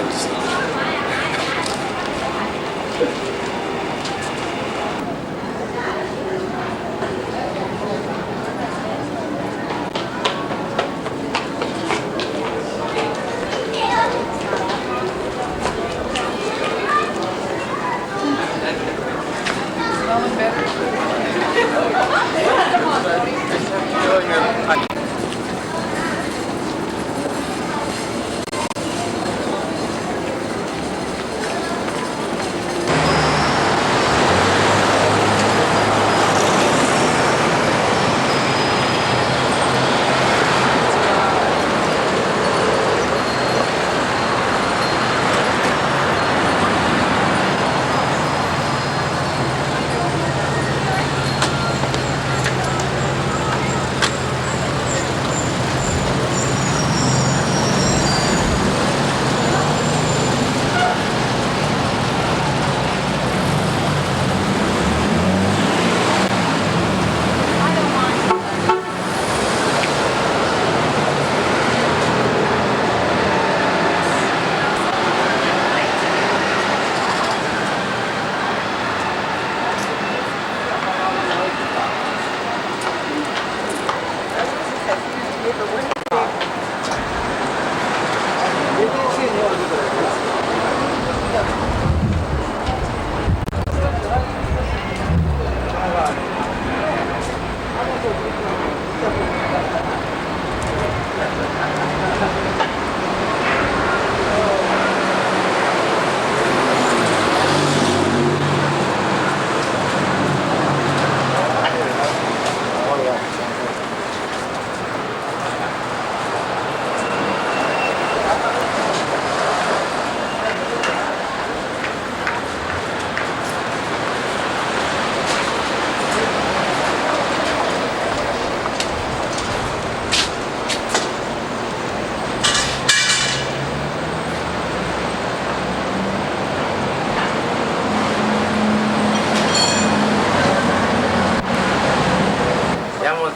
いです。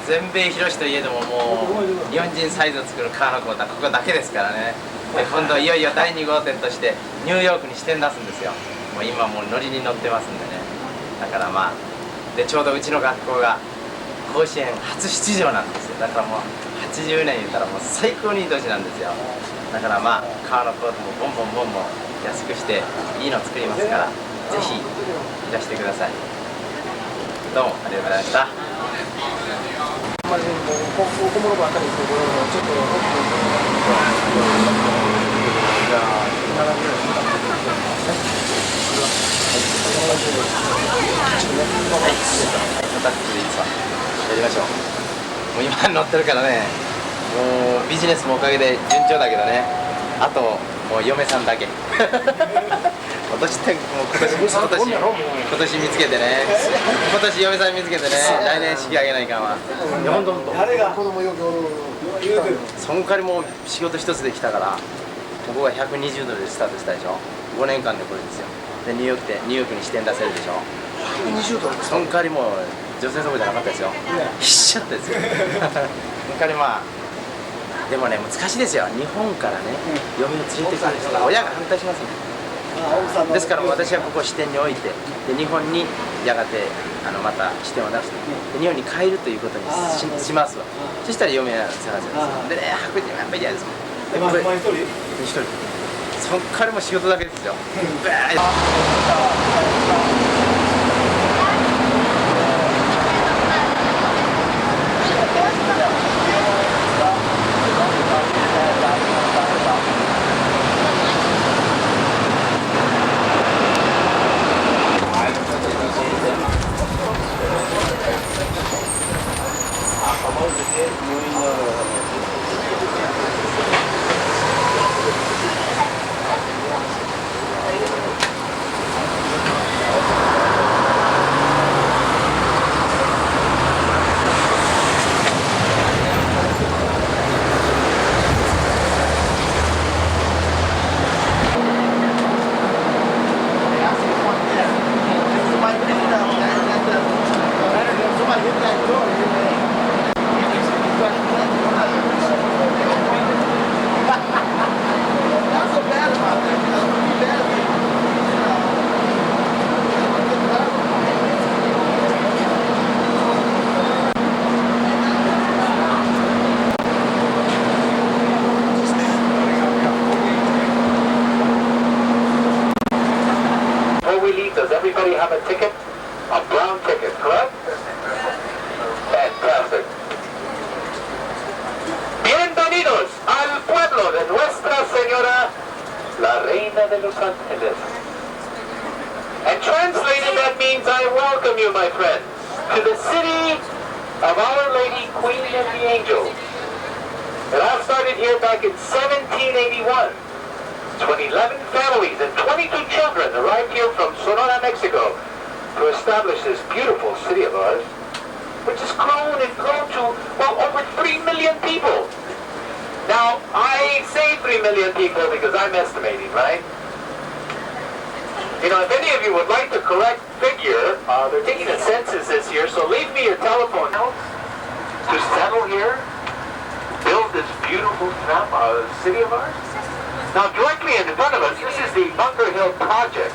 全米広しといえども、もう日本人サイズを作る革のコートはここだけですからね。で今度いよいよ第2号店としてニューヨークに支店出すんですよ。もう今もうノリに乗ってますんでね。だからまあでちょうどうちの学校が甲子園初出場なんですよ。だからもう80年言ったらもう最高にいい年なんですよ。だからまあ革のコートもボンボンボンボン安くしていいの作りますから、ぜひいらしてください。どうもありがとうございました。あんまりもう小物ばっかりですけど、ちょっとじゃあ7ぐらいタックでいいですわ。やりましょう。もう今乗ってるからね、もうビジネスもおかげで順調だけどね、あともう嫁さんだけ今年見つけてね、今年嫁さん見つけてね、来年式あげないかんわ。いやほんとほんと誰が子供よく言うてる。そんかりもう仕事一つできたから、ここが120ドルでスタートしたでしょ。5年間でこれですよ。でニューヨークに支店出せるでしょ。120ドル。そんかりもう女性そこじゃなかったですよ。必死だったですよ。そんかりまあでもね難しいですよ。日本からね嫁を連れてくる人が親が反対しますよ。ですから私はここを支店に置いて、で日本にやがてまた支店を出して、で日本に帰るということに しますわ。そしたら嫁は探すんですよ。でね白人はやっぱり嫌ですもん。でこれ一人そっからも仕事だけですよ。correct? Fantastic. Bienvenidos al pueblo de Nuestra Señora, la Reina de Los Ángeles. And translated, that means I welcome you, my friends, to the city of Our Lady, Queen of the Angels. It all started here back in 1781. 11 families and 22 children arrived here from Sonora, Mexico to establish this beautiful city of ours, which has grown and grown to, well, over 3 million people. Now, I say 3 million people because I'm estimating, right? You know, if any of you would like the correct figure, they're taking a census this year, so leave me your telephone notes to settle here, build this beautiful city of ours. Now, directly in front of us, this is the Bunker Hill Project,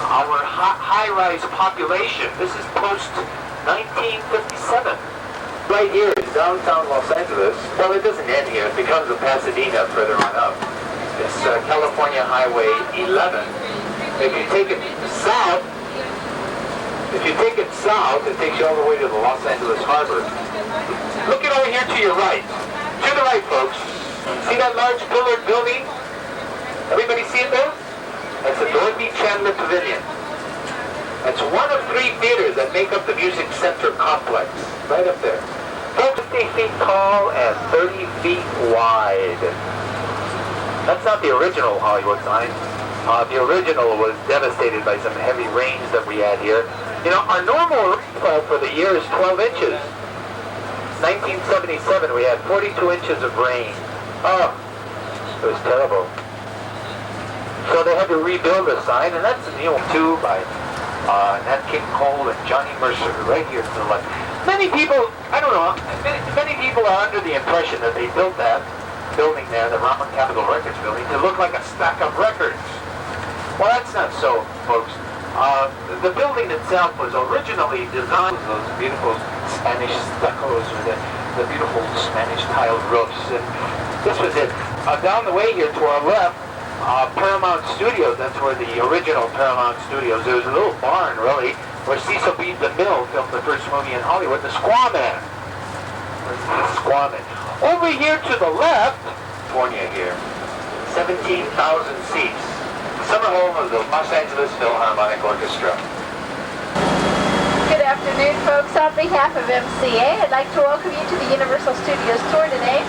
our high-rise population. This is post-1957. Right here is downtown Los Angeles. Well, it doesn't end here. It becomes a Pasadena further on up. It's California Highway 11. If you take it south, it takes you all the way to the Los Angeles Harbor. Look over here to your right. To the right, folks. See that large pillared building? Everybody see it there? That's the Dorothy Chandler Pavilion. That's one of 3 theaters that make up the Music Center complex. Right up there. 50 feet tall and 30 feet wide. That's not the original Hollywood sign. The original was devastated by some heavy rains that we had here. You know, our normal rainfall for the year is 12 inches. 1977, we had 42 inches of rain. Oh, it was terrible. So they had to rebuild the sign, and that's a new one too by Nat King Cole and Johnny Mercer right here to the left. Many people, I don't know, many people are under the impression that they built that building there, the Rama Capitol Records building, to look like a stack of records. Well, that's not so, folks. The building itself was originally designed with those beautiful Spanish stuccos or the beautiful Spanish tiled roofs. And this was it. Down the way here to our left, Paramount Studios, that's where the original Paramount Studios, there was a little barn, really, where Cecil B. DeMille filmed the first movie in Hollywood, The Squaw Man. Over here to the left, California here, 17,000 seats. Summer home of the Los Angeles Philharmonic Orchestra. Good afternoon, folks. On behalf of MCA, I'd like to welcome you to the Universal Studios tour today.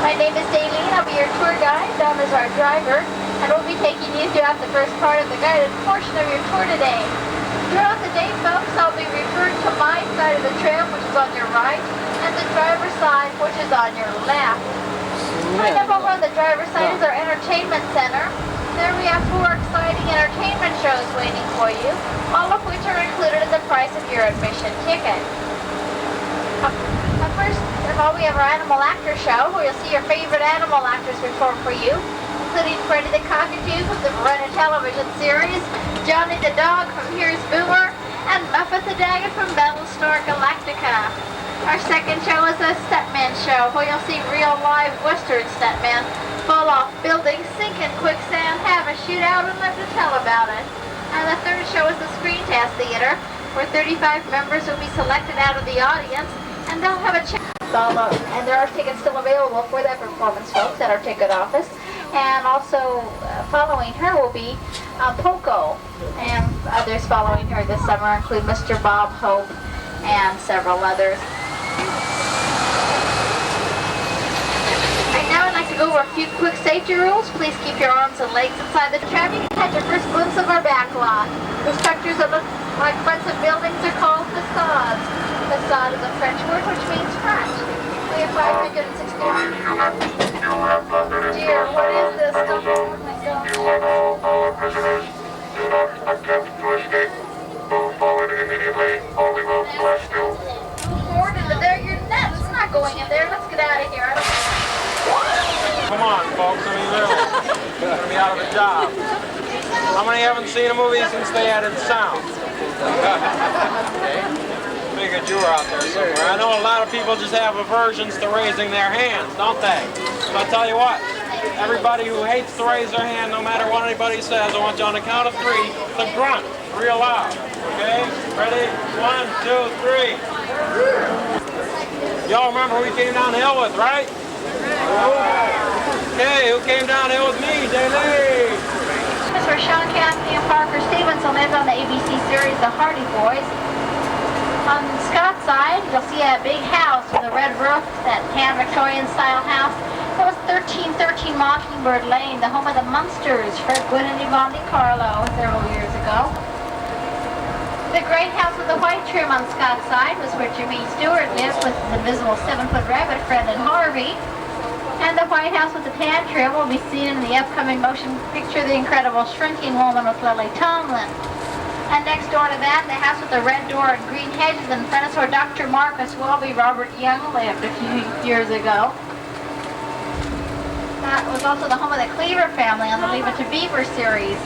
My name is Daylene. I'll be your tour guide. Dom is our driver, and we'll be taking you throughout the first part of the guided portion of your tour today. Throughout the day, folks, I'll be referring to my side of the trail, which is on your right, and the driver's side, which is on your left. Right up over on the driver's side is our entertainment center. There we have 4 exciting entertainment shows waiting for you, all of which are included in the price of your admission ticket. First of all, we have our Animal Actor Show, where you'll see your favorite animal actors perform for you, including Freddie the Cockatoo from the Beretta television series, Johnny the Dog from Here's Boomer, and Muffet the Daggett from Battlestar Galactica. Our second show is a Stuntman Show, where you'll see real live Western stuntmen fall off buildings, sink in quicksand, have a shootout, and live to tell about it. And the third show is the Screen Test Theater, where 35 members will be selected out of the audience, and they'll have a chance. And there are tickets still available for that performance, folks, at our ticket office. And also following her will be Poco, and others following her this summer include Mr. Bob Hope and several others. Right now I'd like to go over a few quick safety rules. Please keep your arms and legs inside the tram. You can catch your first glimpse of our back lot. The structures that look like fronts of buildings are called facades. Facade is a French word which means front. We have 560. Dear, what is this? Oh my gosh. Forward into there, you're nuts. It's not going in there. Let's get out of here. Come on, folks. I mean, really. You're going to be out of a job. How many haven't seen a movie since they added sound? Figured you were out there somewhere. I know a lot of people just have aversions to raising their hands, don't they? But I tell you what, everybody who hates to raise their hand, no matter what anybody says, I want you on the count of 3 to grunt real loud, okay? Ready? 1, 2, 3. Y'all remember who we came down the hill with, right? Okay, who came down the hill with me? Daly. This is where Sean Cassidy and Parker Stevenson lived on the ABC series The Hardy Boys. On Scott's side, you'll see a big house with a red roof, that tan Victorian style house. That was 1313 Mockingbird Lane, the home of the Munsters, Fred Gwynn and Yvonne DiCarlo several years ago. The gray house with the white trim on Scott's side was where Jimmy Stewart lived with his invisible 7-foot rabbit friend and Harvey. And the white house with the tan trim will be seen in the upcoming motion picture The Incredible Shrinking Woman with Lily Tomlin. And next door to that, the house with the red door and green hedges in front is where Dr. Marcus Welby Robert Young lived a few years ago. That was also the home of the Cleaver family on the Leave It to Beaver series.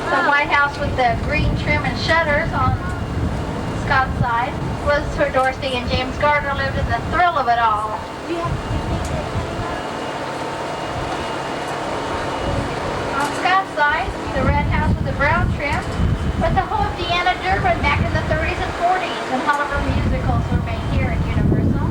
The White House with the green trim and shutters on Scott's side was where Dorothy and James Gardner lived in the thrill of it all. On Scott's side, the red house with the brown trim was the home of Deanna Durbin back in the 30s and 40s when all of her musicals were made here at Universal.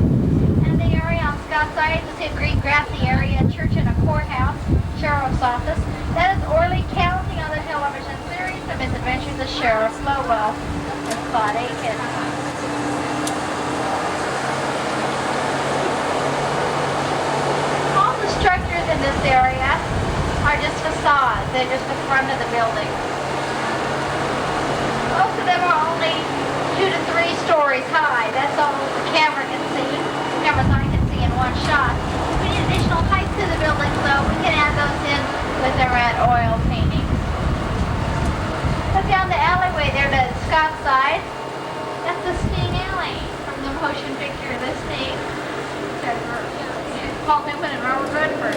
And the area on Scott's side is a green grassy area, a church and a courthouse, sheriff's office. That is Orley County on the television series The Misadventures of Sheriff Lowell with Claude Aiken. All the structures in this area are just facades. They're just the front of the building. Most of them are only 2 to 3 stories high. That's all the camera can see. Cameras I can see in one shot. We need additional height to the buildings, though. We can add those in with the red oil paintings. Look down the alleyway there to Scott's side. That's the Sting Alley from the motion picture The Sting. Paul Newman and Robert Redford.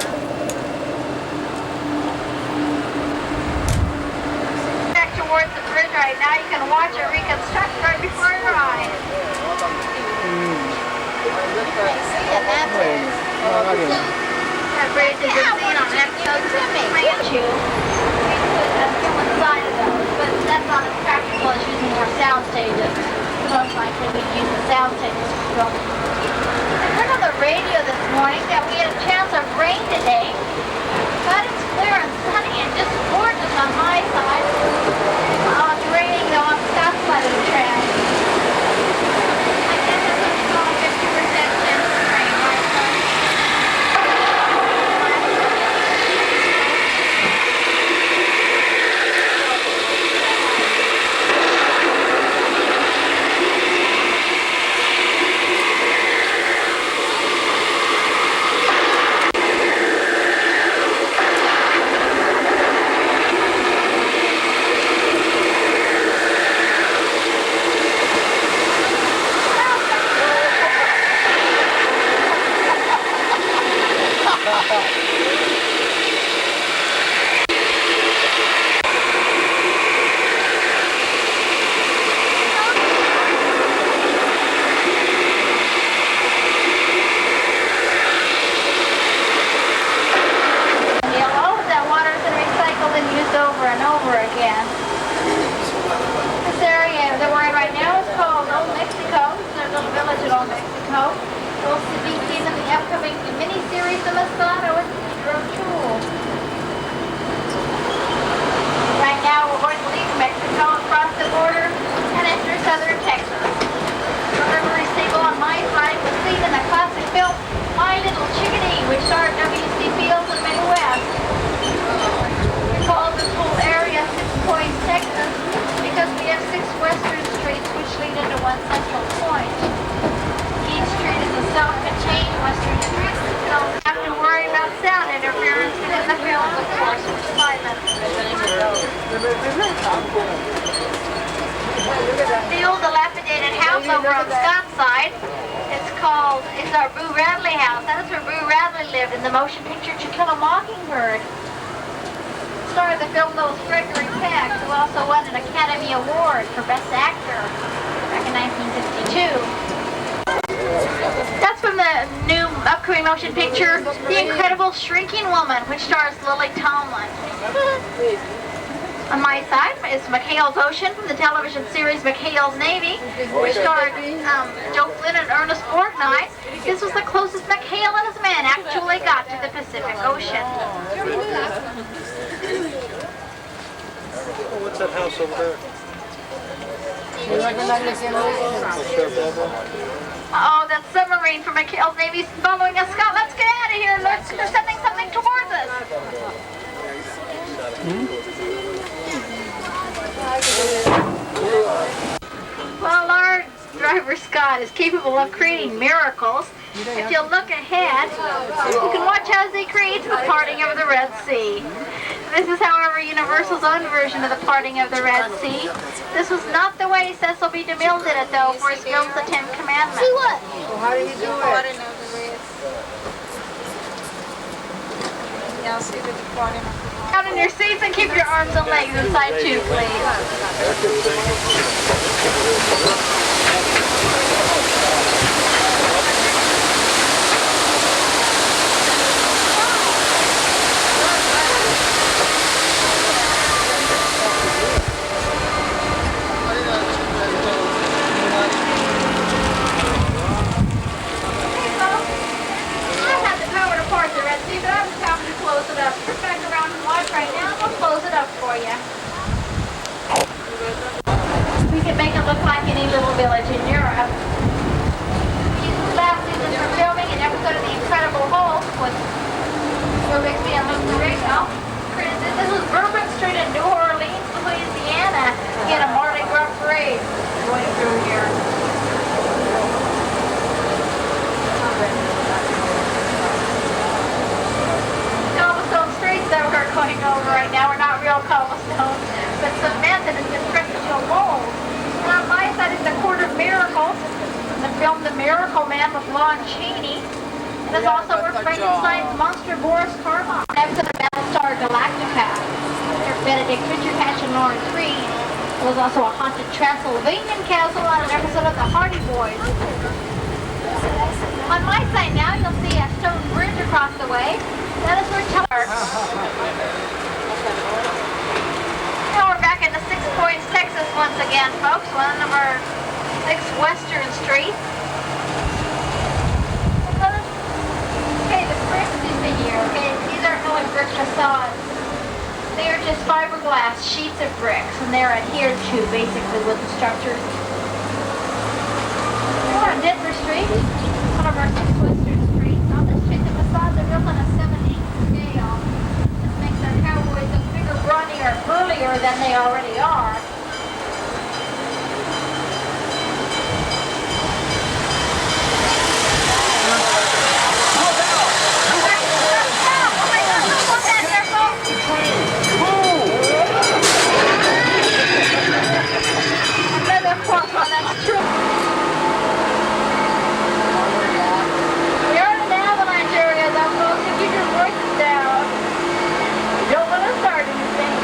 Back towards the bridge right now. You can watch it reconstruct right before your eyes. That bridge is seen on episodes of Manchu. We put a film inside of those, but that's not as practical as using our sound stages. Most likely we'd use the sound stages for filming. I heard on the radio this morning that we had a chance of rain today, but it's clear and sunny and just gorgeous on my side. It's raining though on Scott's side of the track. I guess it's a strong 50% chance of rain, right, son? The old dilapidated house over on Scott's side, it's our Boo Radley house. That is where Boo Radley lived in the motion picture To Kill a Mockingbird. Star of the film though was Gregory Peck, who also won an Academy Award for Best Actor back in 1962. That's from the new upcoming motion picture, The Incredible Shrinking Woman, which stars Lily Tomlin. On my side is McHale's Ocean from the television series McHale's Navy, which starred Joe Flynn and Ernest Borgnine. This was the closest McHale and his men actually got to the Pacific Ocean. What's that house over there? Oh, that submarine from McHale's Navy's following us, Scott. Let's get out of here. They're sending something towards us. Well, our driver Scott is capable of creating miracles. If you look ahead, you can watch as he creates the parting of the Red Sea. This is, however, Universal's own version of the parting of the Red Sea. This was not the way Cecil B. DeMille did it, though, for his film The Ten Commandments. See what? Well, how do you do it? Yeah, see the parting. Down in your seats and keep your arms and legs inside too, please. We could make it look like any little village in Europe. Last season for filming an episode of The Incredible Hulk with Joe Bixby and Luke Ferrigno. This was Bourbon Street in New Orleans, Louisiana. Again, a Mardi Gras parade going through here. Cobblestone streets that we're going over right now are not real cobblestone, but cement that has been pressed into a mold. And on my side is the Court of Miracles, the film The Miracle Man with Lon Chaney. It is also where Frankenstein's monster Boris Karloff. An episode of Battlestar Galactica. Benedict Cumberbatch and Lawrence Reed. There was also a haunted Transylvanian castle on an episode of The Hardy Boys. On my side now, you'll see a stone bridge across the way. That is where Now we're back into Six Points, Texas once again, folks. One of our 6 Western Street. Okay, the bricks you see here, okay, these aren't really brick facades. They are just fiberglass sheets of bricks, and they're adhered to, basically, with the structures. We're on Denver Street, one of our 6 Western Streets. On this street, the facades are built on a 7/8 scale. This makes our cowboys look bigger, brawnier, burlier than they already are. That's true. We are in an avalanche area, though, folks. So keep your voices down. You don't want to start anything.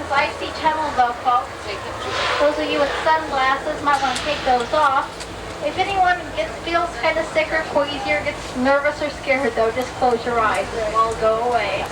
Icy tunnel though, folks. Those of you with sunglasses might want to take those off. If anyone feels kind of sick or queasy or gets nervous or scared though, just close your eyes and it will all go away.